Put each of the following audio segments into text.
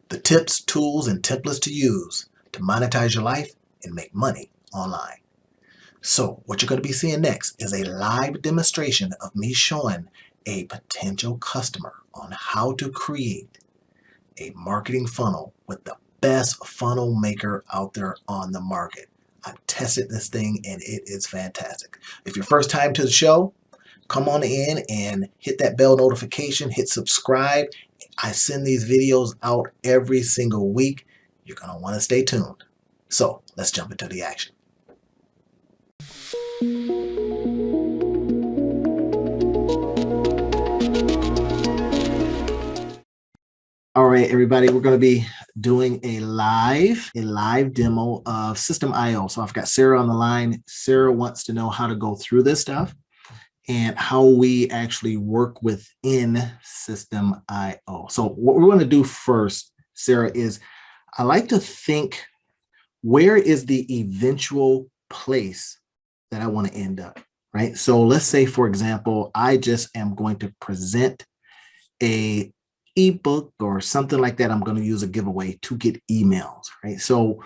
the tips, tools, and templates to use to monetize your life and make money online. So what you're going to be seeing next is a live demonstration of me showing a potential customer on how to create a marketing funnel with the best funnel maker out there on the market. I've tested this thing and it is fantastic. If you're first time to the show, come on in and hit that bell notification, hit subscribe. I send these videos out every single week. You're going to want to stay tuned. So let's jump into the action. All right, everybody, we're going to be doing a live demo of Systeme. So I've got Sarah on the line. Sarah wants to know how to go through this stuff and how we actually work within Systeme. So what we're going to do first, Sarah, is I like to think, where is the eventual place that I want to end up, right? So let's say, for example, I just am going to present a ebook or something like that. I'm going to use a giveaway to get emails, right? So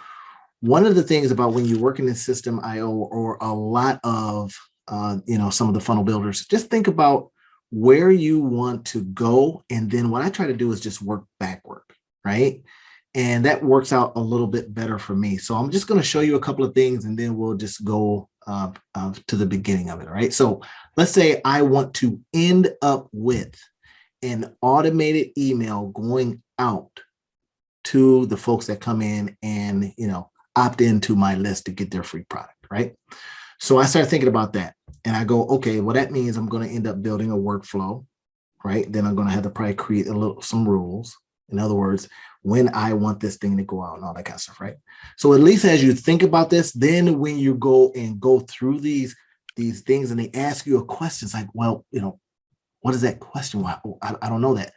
one of the things about when you're working in Systeme or a lot of some of the funnel builders, just think about where you want to go, and then what I try to do is just work backward, right? And that works out a little bit better for me. So I'm just going to show you a couple of things, and then we'll just go to the beginning of it, right? So let's say I want to end up with an automated email going out to the folks that come in and, opt into my list to get their free product, right? So I started thinking about that, and I go, okay, well, that means I'm going to end up building a workflow, right? Then I'm going to have to probably create some rules. In other words, when I want this thing to go out and all that kind of stuff, right? So at least as you think about this, then when you go through these things and they ask you a question, it's like, well, what is that question? I don't know that.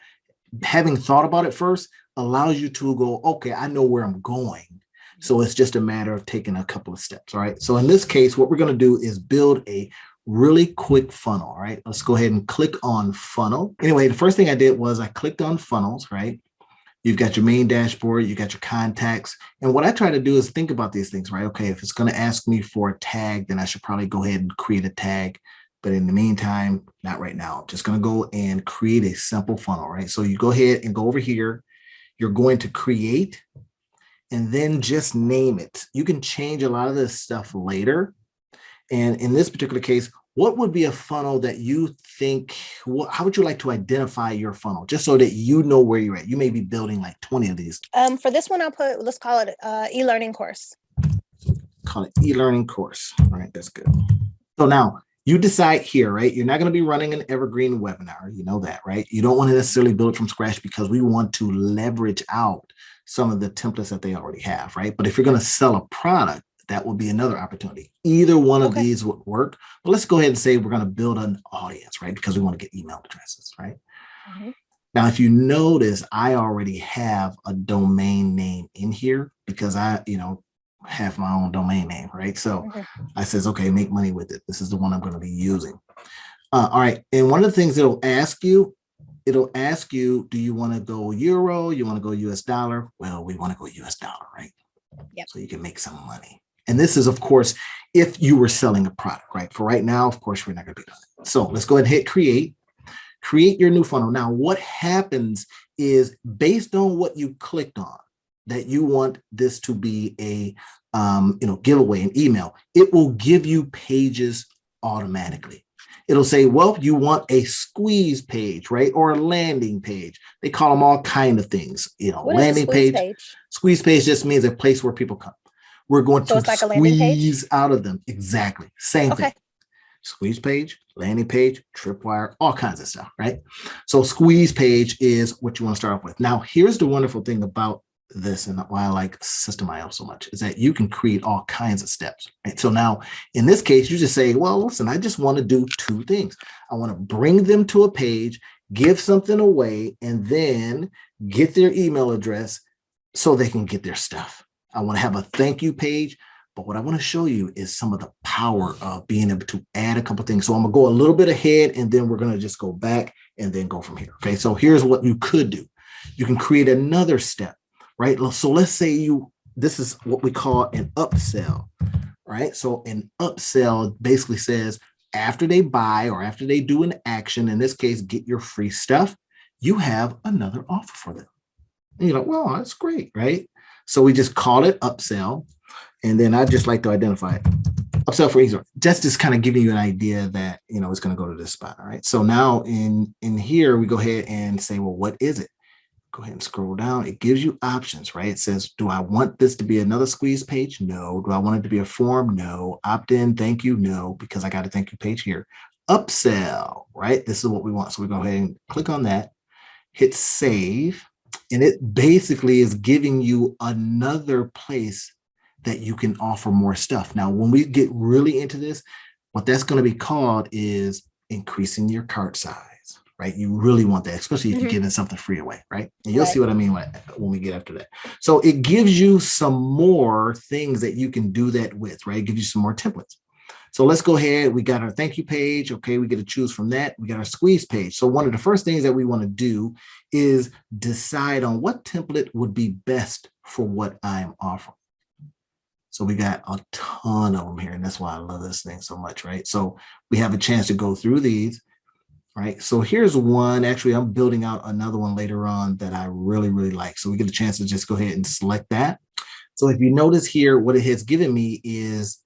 Having thought about it first allows you to go, okay, I know where I'm going. So it's just a matter of taking a couple of steps, all right? So in this case, what we're going to do is build a really quick funnel, all right? Let's go ahead and click on funnel. Anyway, the first thing I did was I clicked on funnels, right? You've got your main dashboard, you got your contacts. And what I try to do is think about these things, right? Okay, if it's going to ask me for a tag, then I should probably go ahead and create a tag. But in the meantime, not right now. I'm just going to go and create a simple funnel, right? So you go ahead and go over here. You're going to create and then just name it. You can change a lot of this stuff later. And in this particular case, what would be a funnel that you think, how would you like to identify your funnel? Just so that you know where you're at. You may be building like 20 of these. For this one, let's call it e-learning course. Call it e-learning course. All right, that's good. So now you decide here, right? You're not going to be running an evergreen webinar. You know that, right? You don't want to necessarily build it from scratch because we want to leverage out some of the templates that they already have, right? But if you're going to sell a product, that would be another opportunity. Either one of these would work. But let's go ahead and say we're going to build an audience, right? Because we want to get email addresses, right? Mm-hmm. Now, if you notice, I already have a domain name in here because I, have my own domain name, right? So I says, okay, make money with it. This is the one I'm going to be using. All right. And one of the things it'll ask you, do you want to go euro? You want to go US dollar? Well, we want to go US dollar, right? Yep. So you can make some money. And this is, of course, if you were selling a product, right? For right now, of course, we're not going to be doing it. So let's go ahead and hit create your new funnel. Now, what happens is based on what you clicked on, that you want this to be a giveaway, an email, it will give you pages automatically. It'll say, well, you want a squeeze page, right? Or a landing page. They call them all kind of things. What landing page. Squeeze page just means a place where people come. We're going to like squeeze out of them. Exactly. Same thing. Squeeze page, landing page, tripwire, all kinds of stuff, right? So squeeze page is what you want to start off with. Now, here's the wonderful thing about this and why I like Systeme so much is that you can create all kinds of steps, right? So now in this case, you just say, well, listen, I just want to do two things. I want to bring them to a page, give something away, and then get their email address so they can get their stuff. I want to have a thank you page, but what I want to show you is some of the power of being able to add a couple of things. So I'm going to go a little bit ahead and then we're going to just go back and then go from here. Okay, so here's what you could do. You can create another step. right? So let's say this is what we call an upsell, right? So an upsell basically says after they buy or after they do an action, in this case, get your free stuff, you have another offer for them. And you're like, well, that's great, right? So we just call it upsell. And then I just like to identify it. Upsell for easy. Just kind of giving you an idea that, it's going to go to this spot. All right. So now in here, we go ahead and say, well, what is it? Go ahead and scroll down. It gives you options, right? It says, do I want this to be another squeeze page? No. Do I want it to be a form? No. Opt in, thank you? No, because I got a thank you page here. Upsell, right? This is what we want. So we go ahead and click on that, hit save, and it basically is giving you another place that you can offer more stuff. Now, when we get really into this, what that's going to be called is increasing your cart size. Right? You really want that, especially if you're giving something free away, right? And you'll see what I mean when we get after that. So it gives you some more things that you can do that with, right? It gives you some more templates. So let's go ahead. We got our thank you page. Okay, we get to choose from that. We got our squeeze page. So one of the first things that we want to do is decide on what template would be best for what I'm offering. So we got a ton of them here, and that's why I love this thing so much, right? So we have a chance to go through these. Right. So here's one. Actually, I'm building out another one later on that I really, really like. So we get a chance to just go ahead and select that. So if you notice here, what it has given me is,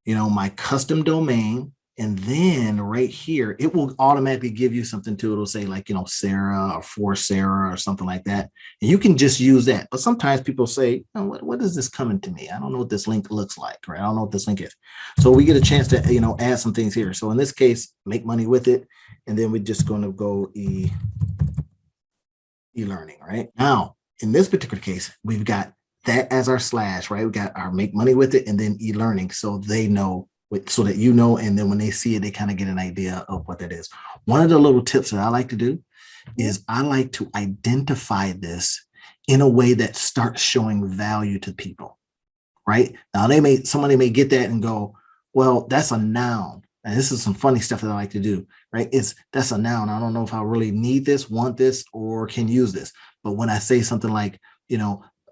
my custom domain. And then right here, it will automatically give you something too. It'll say like, Sarah or for Sarah or something like that. And you can just use that. But sometimes people say, what is this coming to me? I don't know what this link looks like, right? I don't know what this link is. So we get a chance to, add some things here. So in this case, make money with it. And then we're just going to go e-learning, right? Now, in this particular case, we've got that as our slash, right? We got our make money with it and then e-learning. So they know, so that and then when they see it, they kind of get an idea of what that is. One of the little tips that I like to do is I like to identify this in a way that starts showing value to people, right? Now somebody may get that and go, well, that's a noun. And this is some funny stuff that I like to do, right? That's a noun. I don't know if I really need this, want this, or can use this. But when I say something like,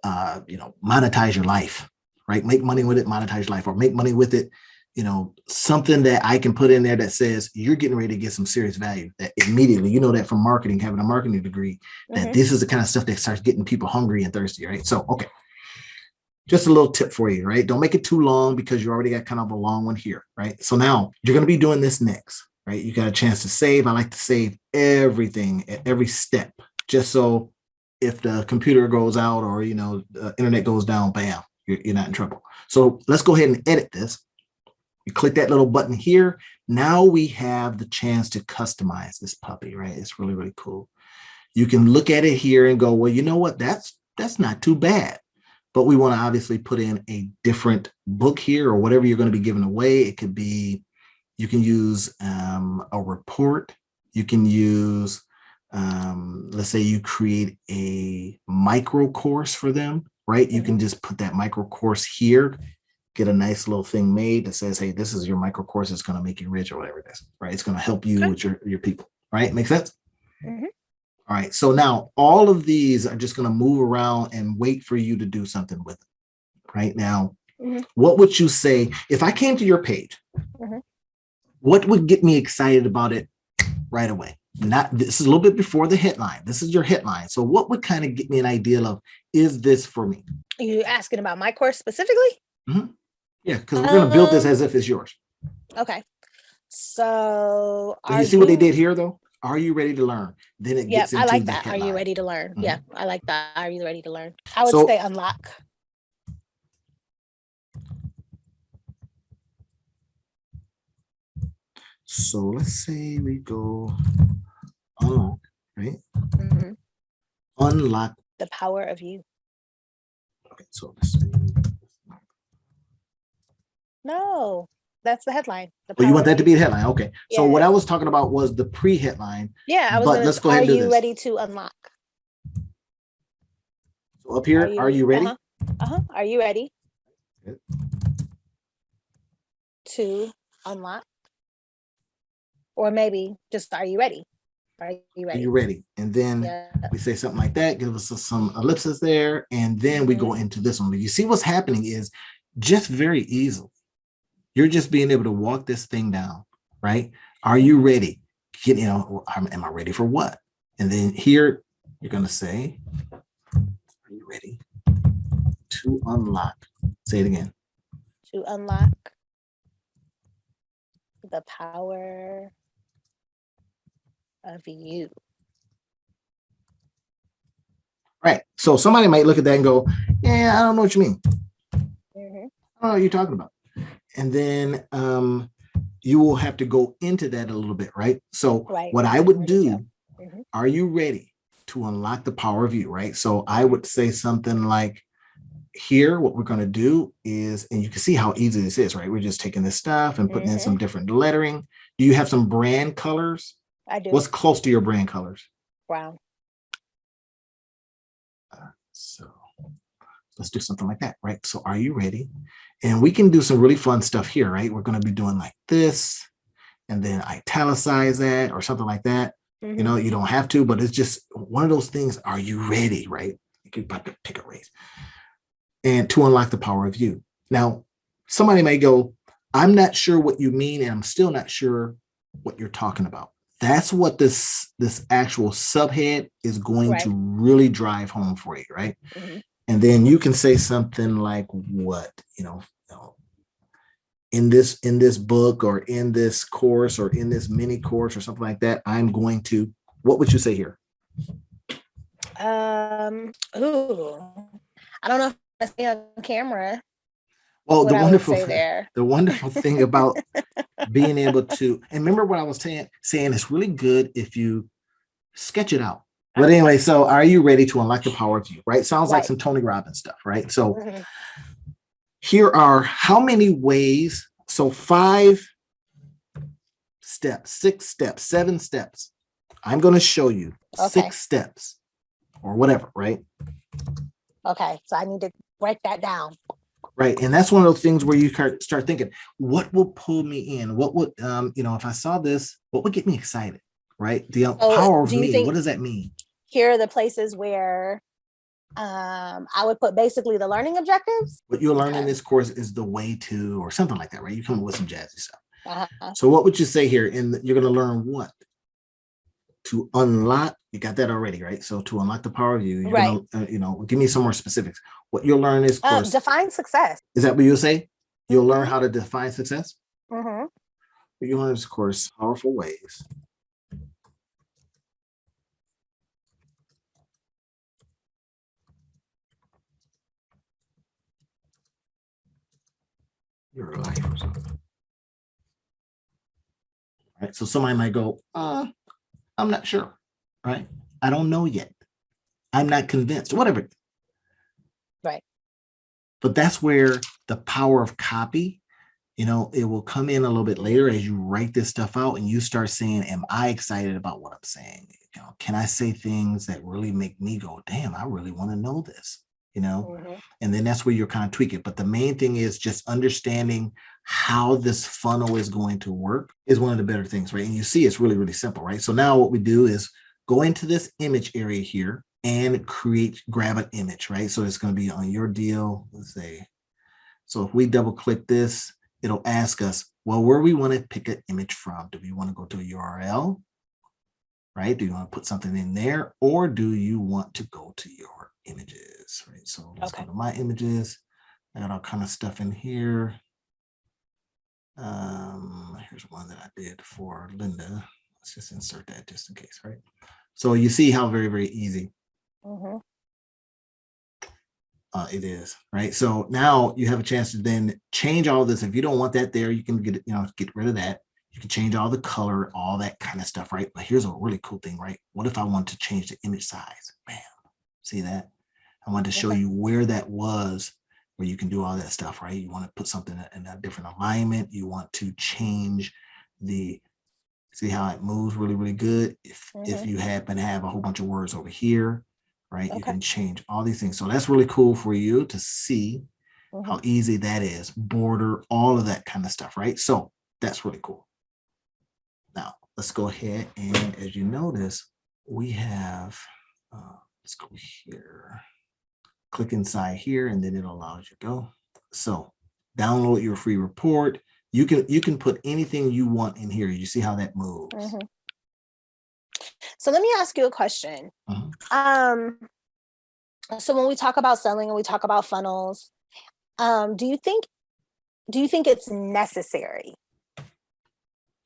monetize your life, right? Make money with it, monetize your life, or make money with it, something that I can put in there that says you're getting ready to get some serious value. That immediately, that from marketing, having a marketing degree, that this is the kind of stuff that starts getting people hungry and thirsty, right? So, okay. Just a little tip for you, right? Don't make it too long because you already got kind of a long one here, right? So now you're going to be doing this next, right? You got a chance to save. I like to save everything at every step, just so if the computer goes out or, the internet goes down, bam, you're not in trouble. So let's go ahead and edit this. You click that little button here. Now we have the chance to customize this puppy, right? It's really, really cool. You can look at it here and go, well, you know what? That's not too bad. But we want to obviously put in a different book here or whatever you're going to be giving away. It could be, you can use a report. You can use, let's say you create a micro course for them, right? You can just put that micro course here, get a nice little thing made that says, hey, this is your micro course. It's going to make you rich or whatever it is, right? It's going to help you with your people, right? Make sense? Mm-hmm. All right. So now all of these are just going to move around and wait for you to do something with it. Right now, what would you say if I came to your page? What would get me excited about it right away? This is a little bit before the headline. This is your headline. So what would kind of get me an idea of, is this for me? Are you asking about my course specifically? Yeah, because we're going to build this as if it's yours. Okay. So you see what they did here, though? Are you ready to learn? Then it gets into I like the that. headline. Are you ready to learn? Yeah, I like that. Are you ready to learn? I would say unlock. So let's say we go unlock, right? Unlock the power of you. Okay, so let's see. No, that's the headline. Oh, you want that to be the headline? Okay. So what I was talking about was the pre-headline. Yeah, I was. But let's go ahead and do this. Are you ready to unlock? So up here, are you ready? Are you ready to unlock? Or maybe just, are you ready? Are you Are ready? you ready? And then Yeah. we say something like that, give us some ellipses there, and then we go into this one. But you see what's happening is just very easily. You're just being able to walk this thing down, right? Are you ready? Am I ready for what? And then here you're going to say, are you ready to unlock? Say it again. To unlock the power of you. Right. So somebody might look at that and go, yeah, I don't know what you mean. Mm-hmm. I don't know what you're talking about. And then you will have to go into that a little bit, right? So what I would do, are you ready to unlock the power of you, right? So I would say something like, here, what we're going to do is, and you can see how easy this is, right? We're just taking this stuff and putting in some different lettering. Do you have some brand colors? I do. What's close to your brand colors? Brown. So let's do something like that, right? So are you ready? And we can do some really fun stuff here, right? We're going to be doing like this and then italicize that or something like that. You know, you don't have to, but it's just one of those things. Are you ready, right? You're about to pick a race. And to unlock the power of you. Now, somebody may go, I'm not sure what you mean, and I'm still not sure what you're talking about. That's what this actual subhead is going to really drive home for you, right? And then you can say something like, what, in this book or in this course or in this mini course or something like that, I'm going to, what would you say here? I don't know if I say on camera. Well, the wonderful thing about being able to, and remember what I was saying, it's really good if you sketch it out. But anyway, so are you ready to unlock the power of you, right? Sounds like some Tony Robbins stuff, right? So here are how many ways, so 5 steps, 6 steps, 7 steps. I'm going to show you 6 steps or whatever, right? Okay, so I need to write that down. Right. And that's one of those things where you start thinking, what will pull me in? What would, if I saw this, what would get me excited? Right. The power of me. What does that mean? Here are the places where I would put basically the learning objectives. What you'll learn in this course is the way to, or something like that, right? You come up with some jazzy stuff. So what would you say here? You're going to learn what? To unlock, you got that already, right? So to unlock the power of you, you're gonna, give me some more specifics. What you'll learn is define success. Is that what you'll say? You'll learn how to define success. You learn this course, powerful ways your life or something. Right. So somebody might go, I'm not sure. Right. I don't know yet. I'm not convinced. Whatever. Right. But that's where the power of copy, it will come in a little bit later as you write this stuff out and you start saying, am I excited about what I'm saying? Can I say things that really make me go, damn, I really want to know this, And then that's where you're kind of tweak it. But the main thing is just understanding how this funnel is going to work is one of the better things, right? And you see, it's really, really simple, right? So now what we do is go into this image area here and grab an image, right? So it's going to be on your deal. Let's say, so if we double click this, it'll ask us, well, where we want to pick an image from. Do we want to go to a URL, right? Do you want to put something in there, or do you want to go to your images, right? So let's go to my images. I got all kind of stuff in here. Here's one that I did for Linda. Let's just insert that just in case, right? So you see how very, very easy it is, right? So now you have a chance to then change all this. If you don't want that there, you can get rid of that. You can change all the color, all that kind of stuff, right? But here's a really cool thing, right? What if I want to change the image size? Bam, see that? I want to show you where that was, where you can do all that stuff, right? You want to put something in a different alignment. You want to change see how it moves really, really good. If you happen to have a whole bunch of words over here, right? You can change all these things. So that's really cool for you to see how easy that is. Border, all of that kind of stuff, right? So that's really cool. Now, let's go ahead and as you notice, we have, let's go here, click inside here, and then it'll allow you to go. So download your free report. You can put anything you want in here. You see how that moves. Mm-hmm. So let me ask you a question. Mm-hmm. So when we talk about selling and we talk about funnels, do you think it's necessary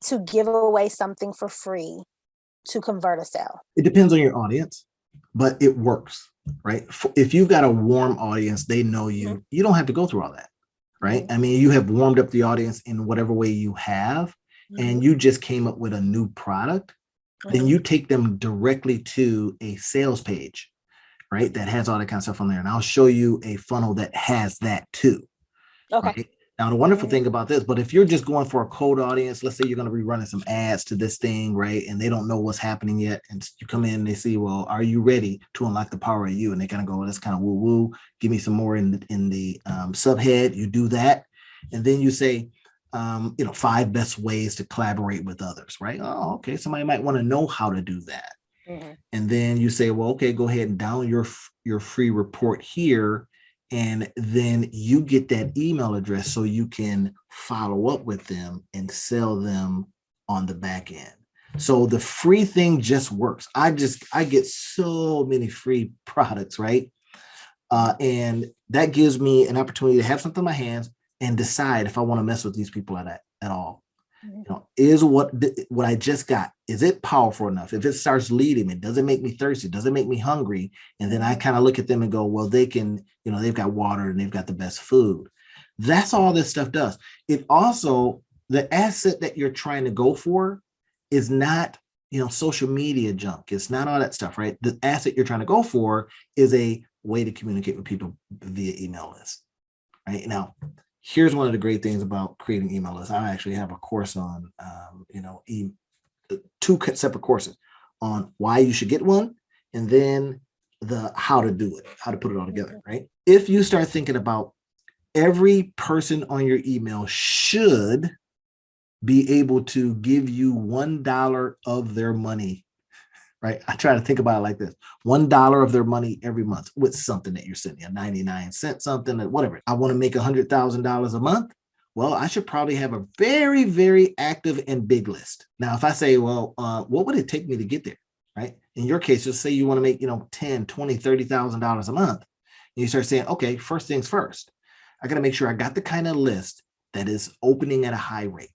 to give away something for free to convert a sale? It depends on your audience, but it works, right? If you've got a warm audience, they know you. Mm-hmm. You don't have to go through all that, right? Mm-hmm. I mean, you have warmed up the audience in whatever way you have, mm-hmm. and you just came up with a new product, mm-hmm. then you take them directly to a sales page, right? That has all that kind of stuff on there. And I'll show you a funnel that has that too. Okay. Right? Now, the wonderful thing about this, but if you're just going for a cold audience, let's say you're going to be running some ads to this thing, right? And they don't know what's happening yet. And you come in and they see, well, are you ready to unlock the power of you? And they kind of go, well, that's kind of woo woo. Give me some more in the subhead. You do that. And then you say, 5 best ways to collaborate with others, right? Oh, okay. Somebody might want to know how to do that. Mm-hmm. And then you say, well, okay, go ahead and download your free report here. And then you get that email address so you can follow up with them and sell them on the back end. So the free thing just works. I get so many free products, right? And that gives me an opportunity to have something in my hands and decide if I want to mess with these people at all. Is what I just got, is it powerful enough? If it starts leading me, does it make me thirsty? Does it make me hungry? And then I kind of look at them and go, well, they can, they've got water and they've got the best food. That's all this stuff does. It also, the asset that you're trying to go for is not, social media junk. It's not all that stuff, right? The asset you're trying to go for is a way to communicate with people via email list, right? Now, here's one of the great things about creating email lists. I actually have a course on, 2 separate courses on why you should get one, and then the how to do it, how to put it all together, right? If you start thinking about every person on your email should be able to give you $1 of their money, right? I try to think about it like this: $1 of their money every month with something that you're sending, a 99-cent something, or whatever. I want to make $100,000 a month. Well, I should probably have a very, very active and big list. Now, if I say, well, what would it take me to get there, right? In your case, just say you want to make, $10, $20, $30,000 a month. And you start saying, okay, first things first, I got to make sure I got the kind of list that is opening at a high rate.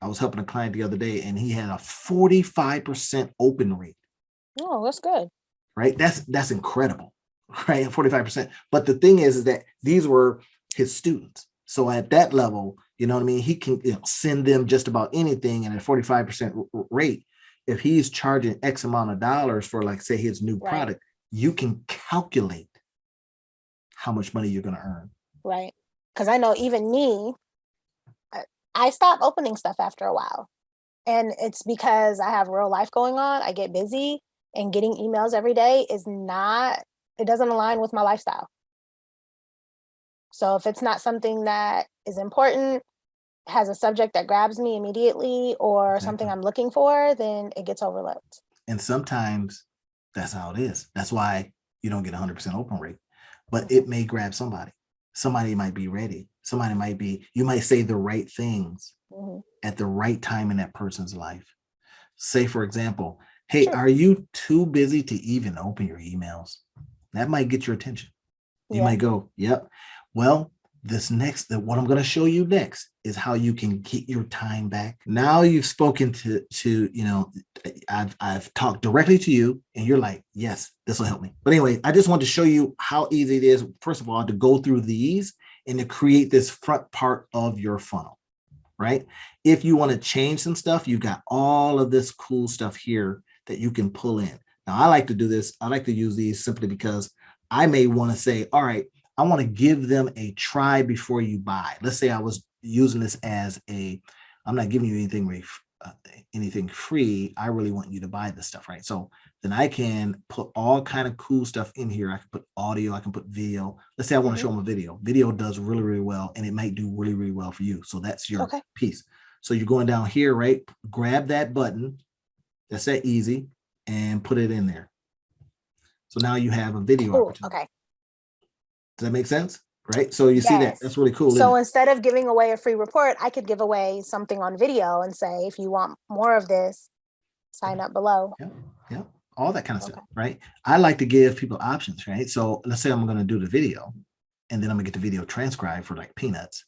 I was helping a client the other day and he had a 45% open rate. Oh, that's good. Right? That's incredible, right? 45%. But the thing is that these were his students. So at that level, you know what I mean? He can send them just about anything. And at a 45% rate, if he's charging X amount of dollars for, like, say, his new product, you can calculate how much money you're going to earn. Right. Because I know even me, I stopped opening stuff after a while. And it's because I have real life going on. I get busy, and getting emails every day it doesn't align with my lifestyle. So if it's not something that is important, has a subject that grabs me immediately, or something I'm looking for, then it gets overlooked. And sometimes that's how it is. That's why you don't get 100% open rate, but it may grab somebody. Somebody might be ready. You might say the right things at the right time in that person's life. Say, for example, hey, are you too busy to even open your emails? That might get your attention. You might go, yep. Well, what I'm going to show you next is how you can get your time back. Now you've spoken to I've talked directly to you and you're like, yes, this will help me. But anyway, I just want to show you how easy it is, first of all, to go through these and to create this front part of your funnel, right? If you want to change some stuff, you've got all of this cool stuff here that you can pull in. Now, I like to do this. I like to use these simply because I may want to say, all right, I want to give them a try before you buy. Let's say I was using this as I'm not giving you anything free. I really want you to buy this stuff, right? So then I can put all kind of cool stuff in here. I can put audio, I can put video. Let's say I want to show them a video. Video does really, really well, and it might do really, really well for you. So that's your piece. So you're going down here, right? Grab that button, That's that easy, and put it in there. So now you have a video Cool. opportunity. Okay. Does that make sense? Right. So you see that? Yes. That's really cool. So Isn't it? instead of giving away a free report, I could give away something on video and say, if you want more of this, sign up below. Yeah. Yeah. All that kind of Okay. stuff. Right. I like to give people options. Right. So let's say I'm going to do the video, and then I'm gonna get the video transcribed for like peanuts.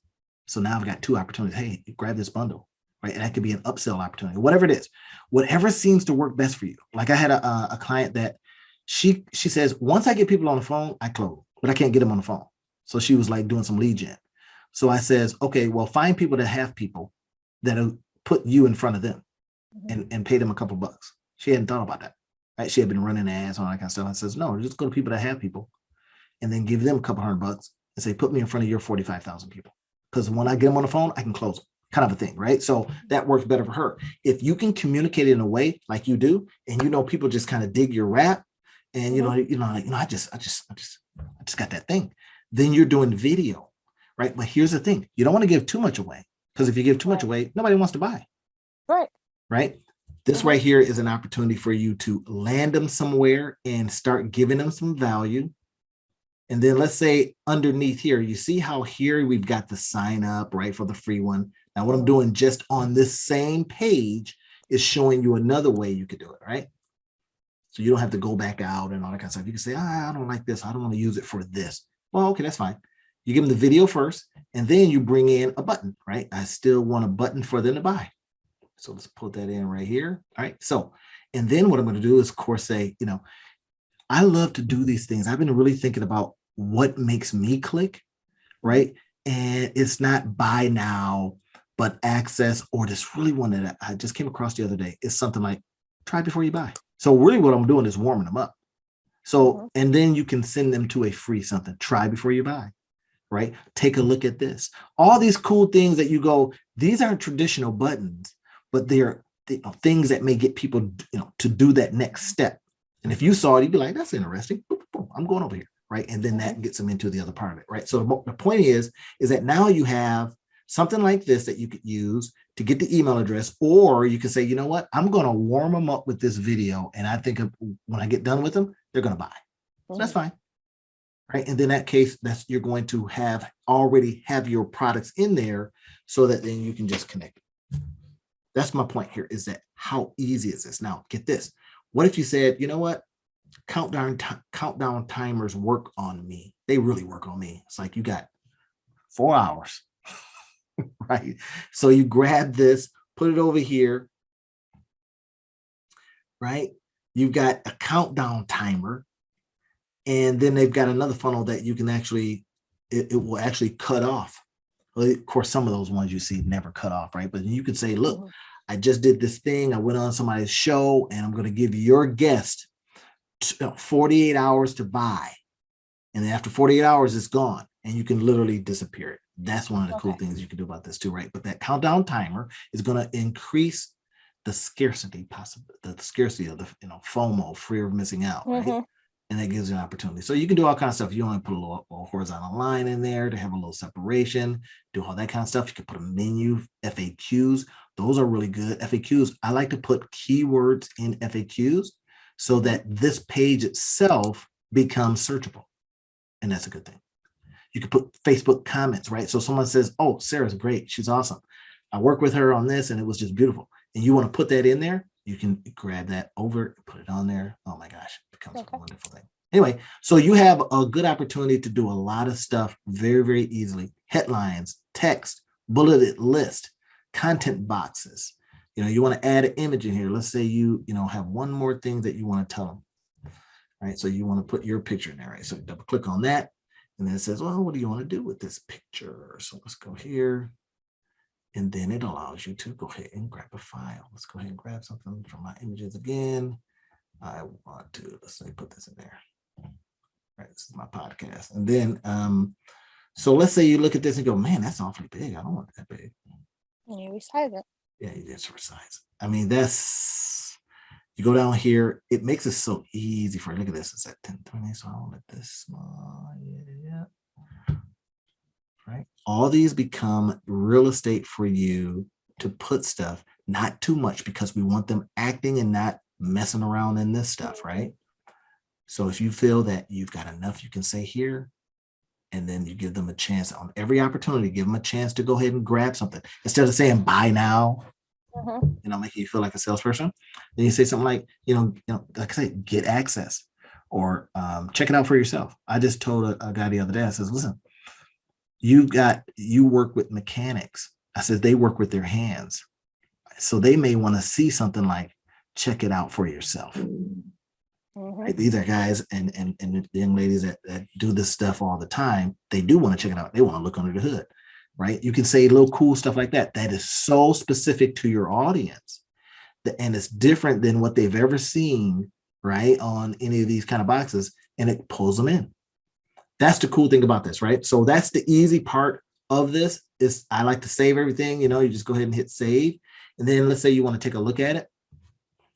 So now I've got two opportunities. Hey, grab this bundle, right? And that could be an upsell opportunity, whatever it is, whatever seems to work best for you. Like I had a client that she says, once I get people on the phone, I close, but I can't get them on the phone. So she was like doing some lead gen. So I says, okay, well, find people that have people that'll put you in front of them and pay them a couple bucks. She hadn't thought about that, right? She had been running ads on that kind of stuff. I says, no, just go to people that have people and then give them a couple $100 and say, put me in front of your 45,000 people. Because when I get them on the phone, I can close them, kind of a thing, right? So that works better for her. If you can communicate it in a way like you do, and you know people just kind of dig your rap, and I just got that thing. Then you're doing video, right? But here's the thing: you don't want to give too much away, because if you give too much away, nobody wants to buy. Right. Right. This right here is an opportunity for you to land them somewhere and start giving them some value. And then let's say underneath here, you see how here we've got the sign up, right, for the free one. Now, what I'm doing just on this same page is showing you another way you could do it, right? So you don't have to go back out and all that kind of stuff. You can say, I don't like this. I don't want to use it for this. Well, okay, that's fine. You give them the video first, and then you bring in a button, right? I still want a button for them to buy. So let's put that in right here. All right. So, and then what I'm going to do is, of course, say, I love to do these things. I've been really thinking about what makes me click, right? And it's not buy now, but access, or this really one that I just came across the other day is something like try before you buy. So really what I'm doing is warming them up. So, and then you can send them to a free something, try before you buy, right? Take a look at this. All these cool things that you go, these aren't traditional buttons, but they're things that may get people, to do that next step. And if you saw it, you'd be like, that's interesting. Boom, boom, I'm going over here, right? And then that gets them into the other part of it, right? So the point is that now you have something like this that you could use to get the email address, or you can say, you know what, I'm going to warm them up with this video. And I think when I get done with them, they're going to buy. So that's fine, right? And then that case, you're going to already have your products in there so that then you can just connect it. That's my point here, is that how easy is this? Now, get this. What if you said, you know what? Countdown timers work on me. They really work on me. It's like you got 4 hours, right? So you grab this, put it over here, right? You've got a countdown timer, and then they've got another funnel that you can actually, it will actually cut off. Well, of course, some of those ones you see never cut off, right? But you can say, look, I just did this thing. I went on somebody's show, and I'm going to give your guest 48 hours to buy. And then after 48 hours, it's gone, and you can literally disappear it. That's one of the cool things you can do about this too, right? But that countdown timer is going to increase the scarcity the scarcity of the FOMO, fear of missing out, right? And that gives you an opportunity. So you can do all kinds of stuff. You want to put a little horizontal line in there to have a little separation, do all that kind of stuff. You can put a menu, FAQs. Those are really good. FAQs, I like to put keywords in FAQs so that this page itself becomes searchable. And that's a good thing. You can put Facebook comments, right? So someone says, oh, Sarah's great. She's awesome. I worked with her on this and it was just beautiful. And you want to put that in there, you can grab that over, put it on there. Oh my gosh, it becomes a wonderful thing. Anyway, so you have a good opportunity to do a lot of stuff very, very easily. Headlines, text, bulleted list, content boxes. You want to add an image in here. Let's say you have one more thing that you want to tell them. Right. So you want to put your picture in there, right? So double click on that. And then it says, well, what do you want to do with this picture? So let's go here. And then it allows you to go ahead and grab a file. Let's go ahead and grab something from my images again. I want to, let's say, put this in there. All right, this is my podcast. And then, so let's say you look at this and go, man, that's awfully big. I don't want that big. And you resize it. Yeah, you just resize. I mean, you go down here, it makes it so easy for you. Look at this, it's at 1020, so I'll let this small, yeah. Right? All these become real estate for you to put stuff not too much, because we want them acting and not messing around in this stuff, right? So if you feel that you've got enough, you can say here, and then you give them a chance on every opportunity, give them a chance to go ahead and grab something. Instead of saying buy now, making you feel like a salesperson, then you say something like, like I said, get access, or check it out for yourself. I just told a guy the other day, I says, listen, you work with mechanics. I said, they work with their hands. So they may want to see something like, check it out for yourself. Right? These are guys and the young ladies that do this stuff all the time. They do want to check it out. They want to look under the hood, right? You can say little cool stuff like that. That is so specific to your audience, and it's different than what they've ever seen, right, on any of these kind of boxes, and it pulls them in. That's the cool thing about this, right? So that's the easy part of this. Is I like to save everything. You just go ahead and hit save, and then let's say you want to take a look at it,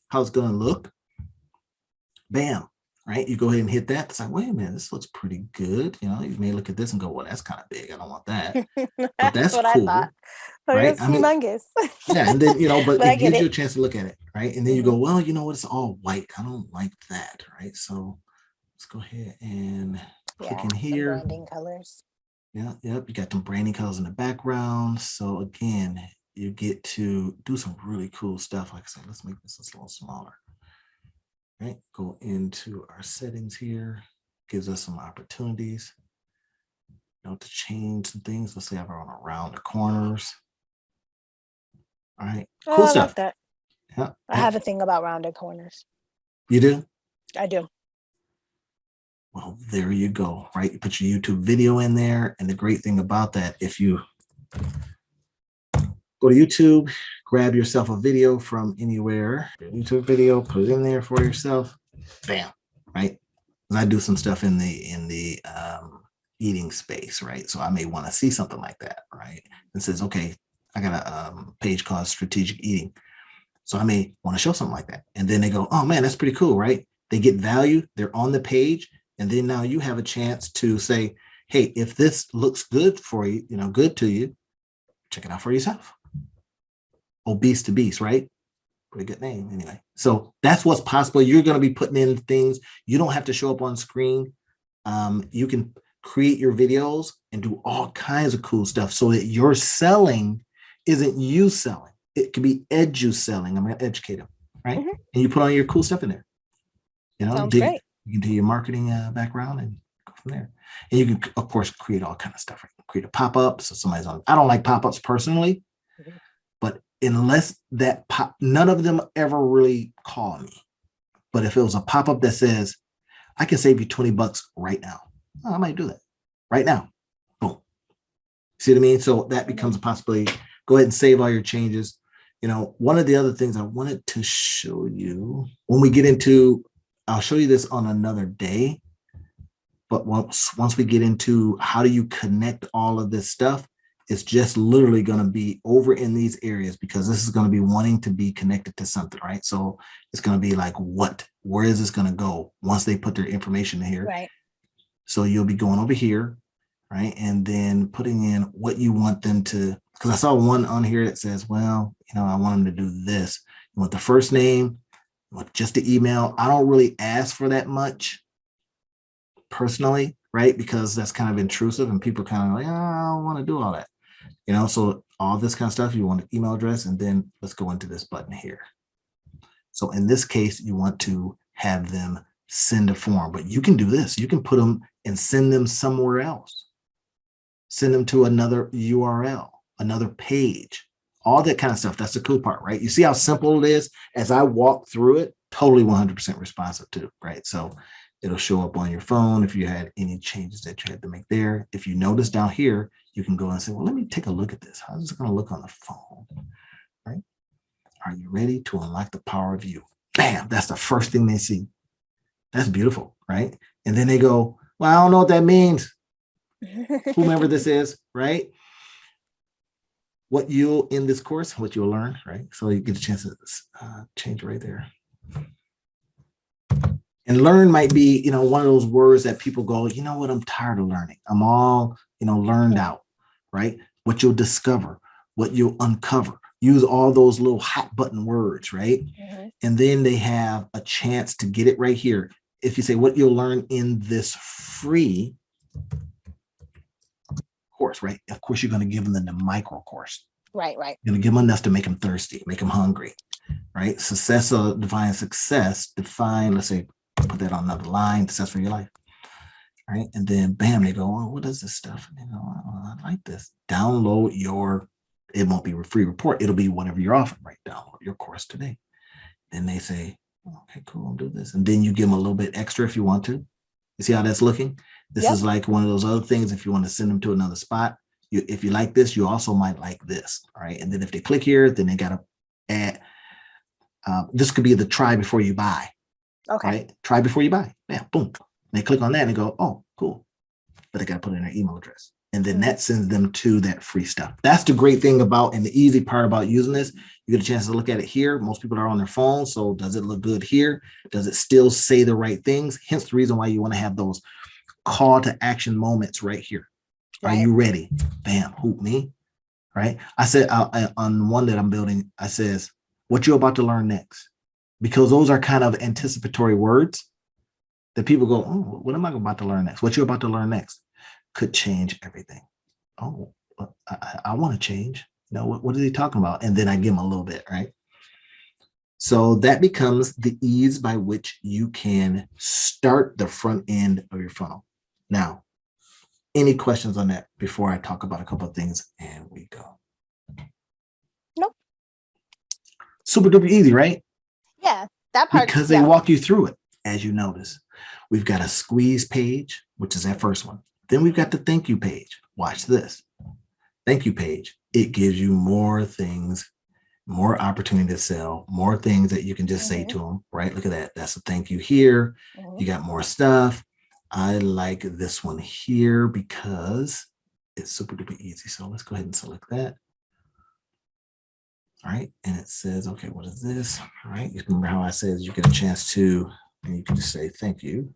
how it's going to look. Bam, right? You go ahead and hit that. It's like, wait a minute, this looks pretty good. You may look at this and go, well, that's kind of big. I don't want that. But that's what cool, I thought. right? It's humongous. Yeah, and then, but But it gives you a chance to look at it, right? And then you go, well, you know what? It's all white. I don't like that, right? So let's go ahead and click in here. Branding colors. Yeah, yep. You got some branding colors in the background. So again, you get to do some really cool stuff. Like I said, let's make this a little smaller. Right, go into our settings here, gives us some opportunities, to change some things. Let's say I want to round the corners. All right, cool stuff. I like that. Yeah, I have a thing about rounded corners. You do? I do. Well, there you go, right? You put your YouTube video in there, and the great thing about that, if you go to YouTube, grab yourself a video from anywhere, YouTube video, put it in there for yourself. Bam, right? I do some stuff in the eating space, right? So I may want to see something like that, right? It says, okay, I got a page called Strategic Eating. So I may want to show something like that. And then they go, oh man, that's pretty cool, right? They get value, they're on the page. And then now you have a chance to say, hey, if this looks good for you, good to you, check it out for yourself. Obese to Beast, right? Pretty good name anyway. So that's what's possible. You're going to be putting in things. You don't have to show up on screen. You can create your videos and do all kinds of cool stuff so that your selling isn't you selling. It could be edu selling. I'm going to educate them, right? And you put all your cool stuff in there. Sounds great. You can do your marketing background and go from there. And you can, of course, create all kinds of stuff. Right? Create a pop-up. So somebody's on. I don't like pop-ups personally, but unless that none of them ever really call me. But if it was a pop-up that says, I can save you $20 right now, I might do that right now. Boom. See what I mean? So that becomes a possibility. Go ahead and save all your changes. One of the other things I wanted to show you when we get into, I'll show you this on another day. But once we get into how do you connect all of this stuff, it's just literally going to be over in these areas, because this is going to be wanting to be connected to something, right? So it's going to be like, where is this going to go once they put their information in here? Right. So you'll be going over here, right? And then putting in what you want them to, because I saw one on here that says, well, I want them to do this. You want the first name, you want just the email. I don't really ask for that much personally, right? Because that's kind of intrusive and people kind of like, I don't want to do all that. So all this kind of stuff, you want an email address, and then let's go into this button here. So in this case, you want to have them send a form, but you can do this. You can put them and send them somewhere else. Send them to another URL, another page, all that kind of stuff. That's the cool part, right? You see how simple it is as I walk through it, totally 100% responsive too, right? So it'll show up on your phone if you had any changes that you had to make there. If you notice down here, you can go and say, well, let me take a look at this. How's it going to look on the phone, right? Are you ready to unlock the power of you? Bam, that's the first thing they see. That's beautiful, right? And then they go, well, I don't know what that means. Whomever this is, right? What you'll, in this course, what you'll learn, right? So you get a chance to change right there. And learn might be, one of those words that people go, you know what, I'm tired of learning. I'm all, learned out, right? What you'll discover, what you'll uncover, use all those little hot button words, right? Mhm. And then they have a chance to get it right here. If you say what you'll learn in this free course, right? Of course, you're going to give them the micro course. Right. You're going to give them enough to make them thirsty, make them hungry, right? Success or define success, define, let's say, put that on another line, success for your life. Right. And then bam, they go, oh, what is this stuff? And they go, oh, I like this. Download your, it won't be a free report. It'll be whatever you're offering, right? Download your course today. Then they say, okay, cool, I'll do this. And then you give them a little bit extra if you want to. You see how that's looking? This is like one of those other things. If you want to send them to another spot, if you like this, you also might like this. All right. And then if they click here, then they got to add, this could be the try before you buy. Okay. Right? Try before you buy. Yeah, boom. They click on that and they go, oh, cool. But they got to put in their email address. And then that sends them to that free stuff. That's the great thing about, and the easy part about using this. You get a chance to look at it here. Most people are on their phone. So does it look good here? Does it still say the right things? Hence the reason why you want to have those call to action moments right here. Right. Are you ready? Bam, hoop me. Right. I said on one that I'm building, I says, what you about to learn next? Because those are kind of anticipatory words that people go, oh, what am I about to learn next? What you're about to learn next could change everything. Oh, I want to change. You know, what is he talking about? And then I give him a little bit, right? So that becomes the ease by which you can start the front end of your funnel. Now, any questions on that before I talk about a couple of things and we go? Nope. Super duper easy, right? Yeah, that part. Because they walk you through it, as you notice. We've got a squeeze page, which is that first one. Then we've got the thank you page. Watch this. Thank you page. It gives you more things, more opportunity to sell, more things that you can just say to them, right? Look at that. That's a thank you here. You got more stuff. I like this one here because it's super duper easy. So let's go ahead and select that. All right. And it says, okay, what is this? All right. You remember how I said you get a chance to, and you can just say thank you.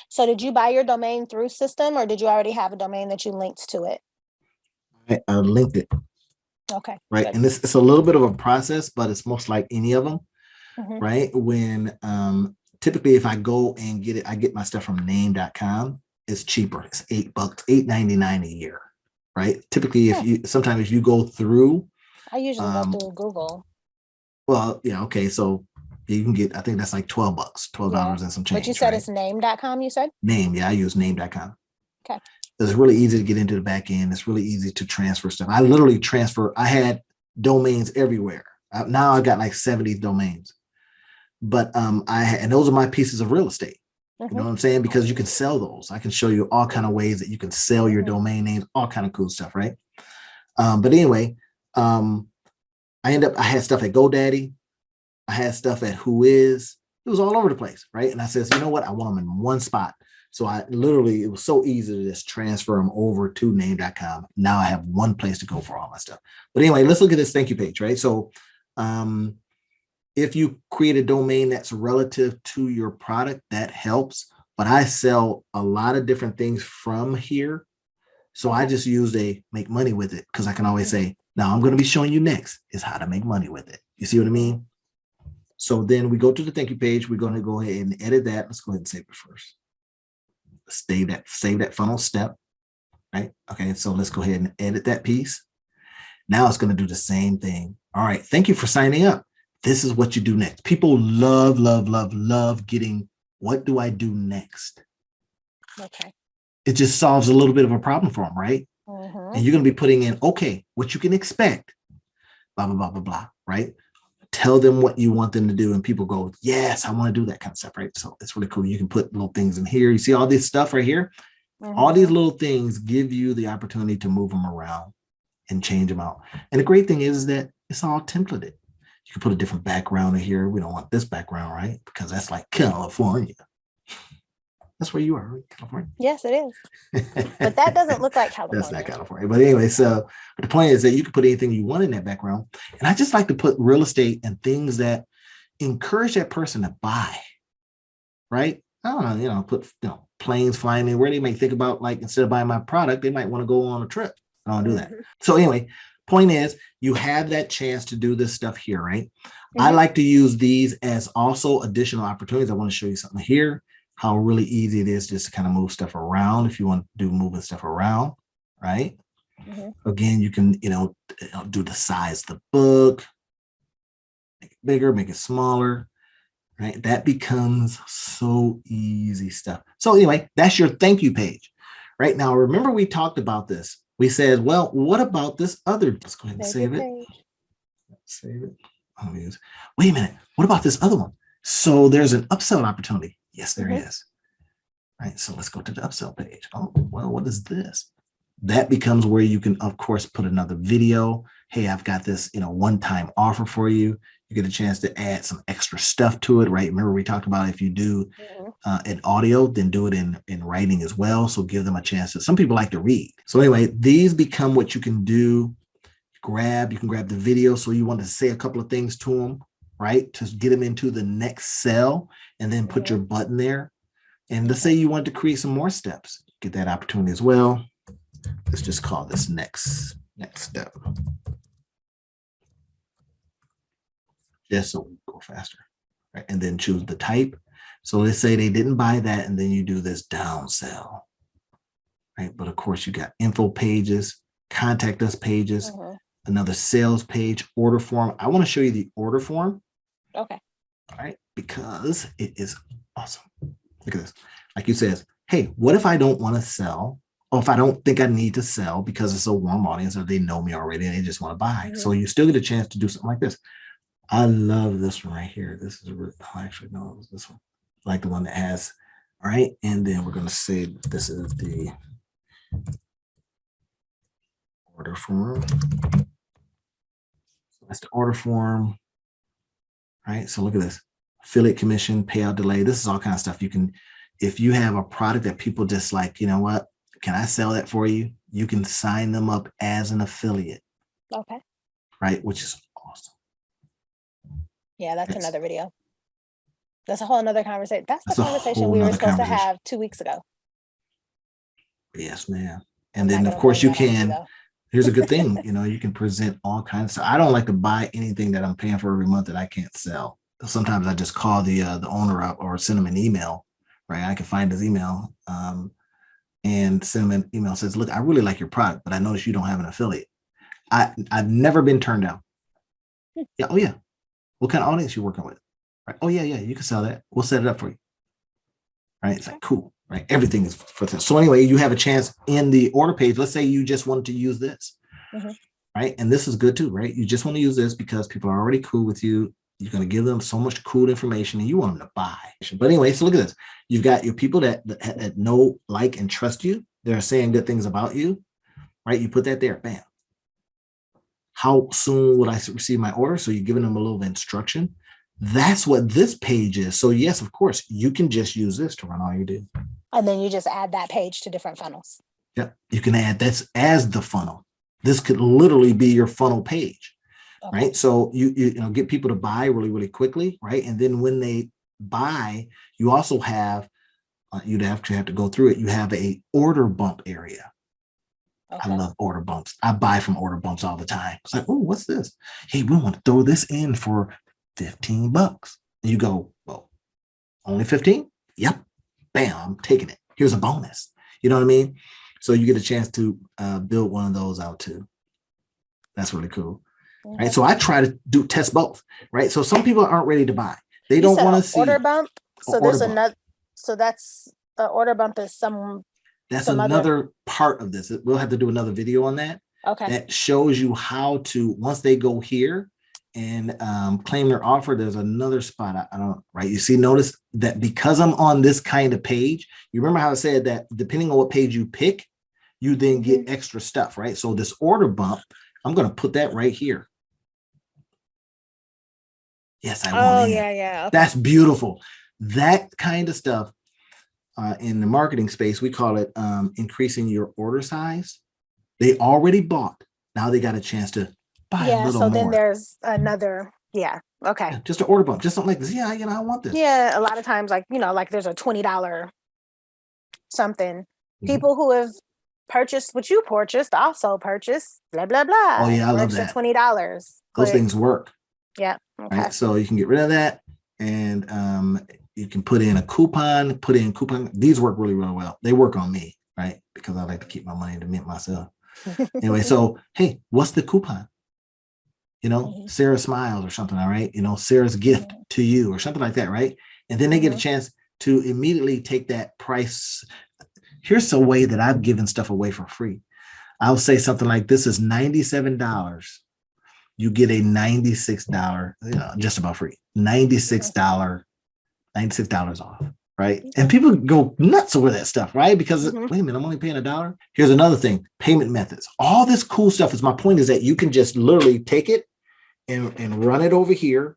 So did you buy your domain through Systeme, or did you already have a domain that you linked to it? I linked it. Okay. Right. Good. And it's a little bit of a process, but it's most like any of them. Right. When typically if I go and get it, I get my stuff from name.com. It's cheaper. It's $8, $8.99 a year. Right. Typically, sometimes if you go through, I usually go through Google. Well, yeah, okay. So you can get, I think that's like $12, $12 and some change. But you said it's name.com, you said? Name, yeah, I use name.com. Okay. It's really easy to get into the back end. It's really easy to transfer stuff. I literally I had domains everywhere. Now I got like 70 domains. But and those are my pieces of real estate. You know what I'm saying? Because you can sell those. I can show you all kind of ways that you can sell your domain names, all kind of cool stuff, right? But anyway, I had stuff at GoDaddy. I had stuff at Whois. It was all over the place, right? And I said, you know what? I want them in one spot. So it was so easy to just transfer them over to name.com. Now I have one place to go for all my stuff. But anyway, let's look at this thank you page, right? So if you create a domain that's relative to your product, that helps. But I sell a lot of different things from here. So I just use make money with it because I can always say, now I'm going to be showing you next is how to make money with it. You see what I mean? So then we go to the thank you page. We're going to go ahead and edit that. Let's go ahead and save it first. Save that funnel step, right? Okay, so let's go ahead and edit that piece. Now it's going to do the same thing. All right, thank you for signing up. This is what you do next. People love, love, love, love getting, what do I do next? Okay. It just solves a little bit of a problem for them, right? And you're going to be putting in, okay, what you can expect, blah, blah, blah, blah, blah, right? Tell them what you want them to do. And people go, yes, I want to do that kind of stuff, right? So it's really cool. You can put little things in here. You see all this stuff right here? All these little things give you the opportunity to move them around and change them out. And the great thing is that it's all templated. You can put a different background in here. We don't want this background, right? Because that's like California. That's where you are, right? California. Yes, it is. But that doesn't look like California. That's not California. But anyway, so the point is that you can put anything you want in that background. And I just like to put real estate and things that encourage that person to buy, right? I don't know, put planes flying anywhere. They may think about, like, instead of buying my product, they might want to go on a trip. I don't do that. So anyway, point is, you have that chance to do this stuff here, right? I like to use these as also additional opportunities. I want to show you something here, how really easy it is just to kind of move stuff around if you want to do moving stuff around, right? Again, you can, do the size of the book, make it bigger, make it smaller, right? That becomes so easy stuff. So anyway, that's your thank you page. Right now, remember we talked about this. We said, well, what about this other? Let's go ahead and save it. Save it. Wait a minute. What about this other one? So there's an upsell opportunity. Yes, there is. Right. So let's go to the upsell page. Oh, well, what is this? That becomes where you can, of course, put another video. Hey, I've got this, one-time offer for you. You get a chance to add some extra stuff to it, right? Remember, we talked about if you do an audio, then do it in writing as well. So give them a chance to, some people like to read. So anyway, these become what you can do. You can grab the video. So you want to say a couple of things to them, right? To get them into the next cell and then put your button there. And let's say you want to create some more steps, get that opportunity as well. Let's just call this next step. Just so we go faster, right? And then choose the type. So let's say they didn't buy that, and then you do this down sell, right? But of course, you got info pages, contact us pages, another sales page, order form. I want to show you the order form. Okay. All right, because it is awesome. Look at this. Like you says, hey, what if I don't want to sell? Or if I don't think I need to sell because it's a warm audience or they know me already and they just want to buy. So you still get a chance to do something like this. I love this one right here. This is actually no, it was this one. I like the one that has, all right. And then we're going to say this is the order form. So that's the order form. All right. So look at this. Affiliate commission, payout delay. This is all kind of stuff you can, if you have a product that people just like, you know what? Can I sell that for you? You can sign them up as an affiliate. Okay. Right, which is awesome. Yeah, that's another video. That's a whole nother conversation. That's the conversation we were supposed to have 2 weeks ago. Yes, ma'am. And then, of course, you can. Here's a good thing. You can present all kinds of stuff. I don't like to buy anything that I'm paying for every month that I can't sell. Sometimes I just call the owner up or send them an email. Right, I can find his email. And send them an email that says, look, I really like your product, but I noticed you don't have an affiliate. I've never been turned down. Yeah. Oh, yeah. What kind of audience you working with? Right. Oh, yeah. You can sell that. We'll set it up for you. Right. It's like, cool. Right. Everything is for this. So anyway, you have a chance in the order page. Let's say you just wanted to use this. Right. And this is good too, right? You just want to use this because people are already cool with you. You're going to give them so much cool information and you want them to buy. But anyway, so look at this. You've got your people that know, like, and trust you. They're saying good things about you, right? You put that there, bam. How soon would I receive my order? So you're giving them a little instruction. That's what this page is. So yes, of course, you can just use this to run all you do. And then you just add that page to different funnels. Yep. You can add this as the funnel. This could literally be your funnel page. Right. So you get people to buy really, really quickly. Right. And then when they buy, you also have, you'd have to go through it. You have a order bump area. I love order bumps. I buy from order bumps all the time. It's like, oh, what's this? Hey, we want to throw this in for $15. And you go, well, only 15? Yep. Bam, I'm taking it. Here's a bonus. You know what I mean? So you get a chance to build one of those out too. That's really cool. Right. So I try to test both. Right. So some people aren't ready to buy. They don't want to see order bump. So there's another. So that's the order bump is that's another part of this. We'll have to do another video on that. Okay. That shows you how to, once they go here and claim their offer, there's another spot. I don't, right. You see, notice that because I'm on this kind of page, you remember how I said that depending on what page you pick, you then get extra stuff. Right. So this order bump, I'm going to put that right here. Yes, I want it. Yeah. Okay. That's beautiful. That kind of stuff in the marketing space, we call it increasing your order size. They already bought. Now they got a chance to buy a little more. So then there's another. Yeah. Okay. Yeah, just an order bump, just something like this. Yeah, I want this. Yeah. A lot of times, like there's a $20 something, Mhm. people who have purchased what you purchased also purchase blah blah blah Oh yeah, I for love extra that. $20. Those Click. things work, Yeah. Okay. right? So you can get rid of that, and you can put in a coupon. Put in coupon. These work really, really well. They work on me, right? Because I like to keep my money to mint myself. Anyway, so hey, what's the coupon? Sarah smiles or something, all right? Sarah's gift to you or something like that, right? And then they get a chance to immediately take that price. Here's a way that I've given stuff away for free. I'll say something like, this is $97. You get a $96, just about free, $96 off, right? And people go nuts over that stuff, right? Because wait a minute, I'm only paying $1. Here's another thing, payment methods. All this cool stuff is, my point is that you can just literally take it and run it over here,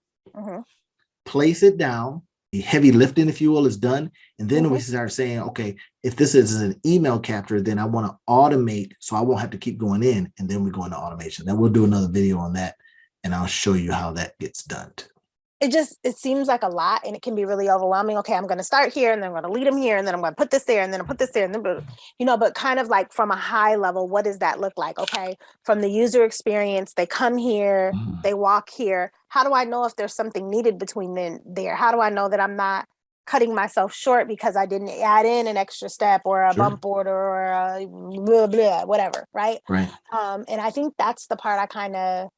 place it down. The heavy lifting, if you will, is done. And then we start saying, okay, if this is an email capture, then I want to automate so I won't have to keep going in. And then we go into automation. Then we'll do another video on that, and I'll show you how that gets done too. It seems like a lot, and it can be really overwhelming. Okay, I'm going to start here, and then I'm going to lead them here, and then I'm going to put this there, and then I'll put this there, and then, but kind of like from a high level, what does that look like? Okay, from the user experience, they come here, they walk here. How do I know if there's something needed between there? How do I know that I'm not cutting myself short because I didn't add in an extra step or a bump order or a blah, blah, whatever, right? Right. And I think that's the part I kind of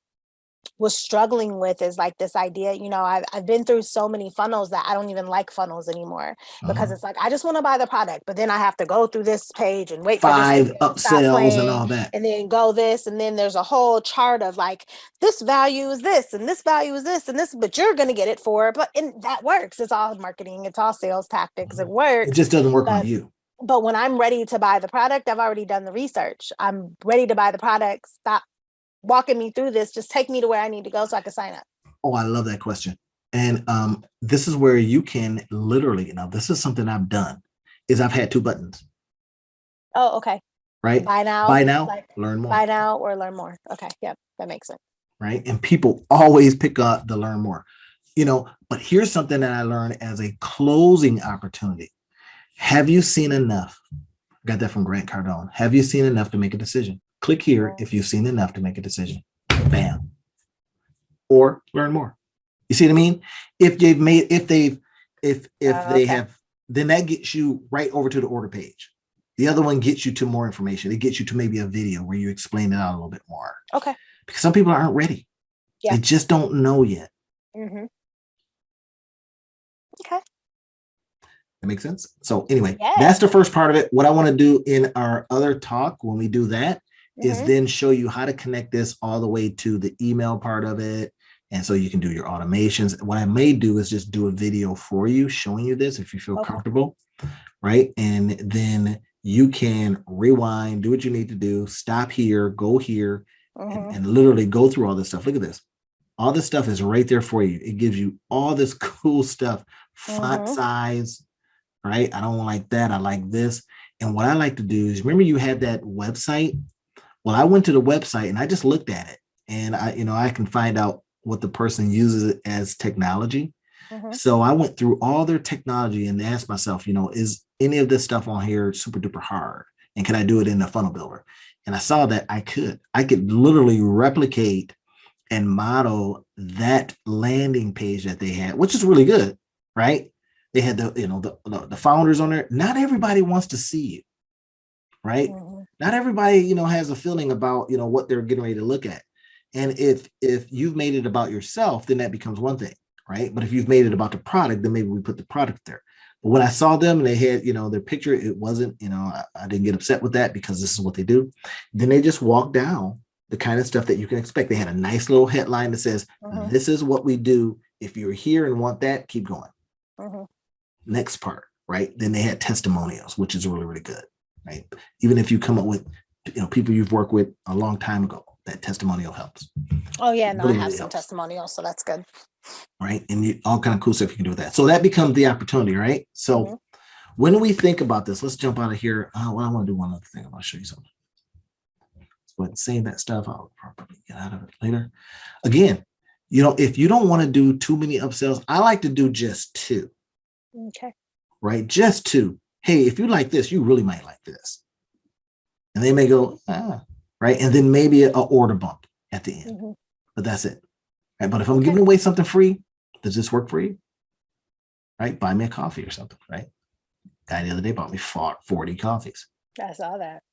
was struggling with, is like this idea, I've been through so many funnels that I don't even like funnels anymore, because it's like, I just want to buy the product, but then I have to go through this page and wait for this 5 to stop upsells playing, and all that. and then go this, and then there's a whole chart of like, this value is this, and this value is this, and this, but you're going to get it for, and that works. It's all marketing. It's all sales tactics. It works. It just doesn't work on you. But when I'm ready to buy the product, I've already done the research. I'm ready to buy the product. Stop walking me through this. Just take me to where I need to go so I can sign up. Oh, I love that question. And this is where you can literally, this is something I've done, is I've had 2 buttons. Oh, okay. Right? Buy now, learn more. Buy now or learn more. Okay. Yep. That makes sense. Right? And people always pick up the learn more, but here's something that I learned as a closing opportunity. Have you seen enough? Got that from Grant Cardone. Have you seen enough to make a decision? Click here if you've seen enough to make a decision. Bam. Or learn more. You see what I mean? If they have, then that gets you right over to the order page. The other one gets you to more information. It gets you to maybe a video where you explain it out a little bit more. Okay. Because some people aren't ready. Yeah. They just don't know yet. Okay. That makes sense? So anyway, that's the first part of it. What I want to do in our other talk, when we do that, is then show you how to connect this all the way to the email part of it. And so you can do your automations. What I may do is just do a video for you, showing you this if you feel comfortable, right? And then you can rewind, do what you need to do, stop here, go here, and literally go through all this stuff. Look at this. All this stuff is right there for you. It gives you all this cool stuff, font size, right? I don't like that. I like this. And what I like to do is, remember you had that website? Well, I went to the website and I just looked at it, and I can find out what the person uses it as technology. So I went through all their technology and asked myself, is any of this stuff on here super duper hard? And can I do it in the funnel builder? And I saw that I could literally replicate and model that landing page that they had, which is really good, right? They had the founders on there. Not everybody wants to see you, right? Not everybody, has a feeling about, what they're getting ready to look at. And if you've made it about yourself, then that becomes one thing, right? But if you've made it about the product, then maybe we put the product there. But when I saw them and they had, their picture, it wasn't, I didn't get upset with that, because this is what they do. Then they just walk down the kind of stuff that you can expect. They had a nice little headline that says, this is what we do. If you're here and want that, keep going. Next part, right? Then they had testimonials, which is really, really good, right? Even if you come up with, people you've worked with a long time ago, that testimonial helps. Oh yeah, no, really, I have some testimonials, so that's good. Right, and all kind of cool stuff you can do with that. So that becomes the opportunity, right? So when we think about this, let's jump out of here. Well, I want to do one other thing. I want to show you something. Go ahead and save that stuff. I'll probably get out of it later. Again, if you don't want to do too many upsells, I like to do just 2. Okay. Right, just 2. hey, if you like this, you really might like this. And they may go, right. And then maybe an order bump at the end, but that's it. Right. But if I'm giving away something free, does this work for you? Right. Buy me a coffee or something. Right. Guy the other day bought me 40 coffees. I saw that.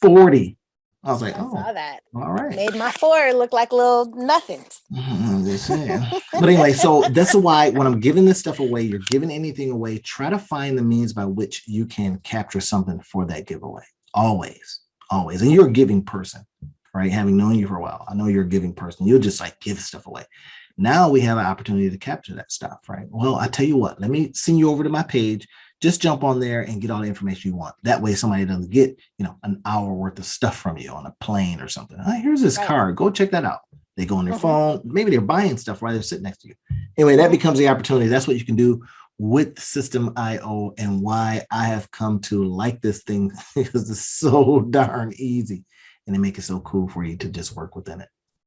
40. I was like, I saw that. All right. Made my 4 look like little nothings. But anyway, so that's why when I'm giving this stuff away, you're giving anything away, try to find the means by which you can capture something for that giveaway. Always. And you're a giving person, right? Having known you for a while, I know you're a giving person. You'll just like give stuff away. Now we have an opportunity to capture that stuff, right? Well, I tell you what, let me send you over to my page. Just jump on there and get all the information you want. That way somebody doesn't get, an hour worth of stuff from you on a plane or something. Here's this card. Go check that out. They go on their phone. Maybe they're buying stuff while they're sitting next to you. Anyway, that becomes the opportunity. That's what you can do with Systeme.io and why I have come to like this thing because it's so darn easy and they make it so cool for you to just work within it.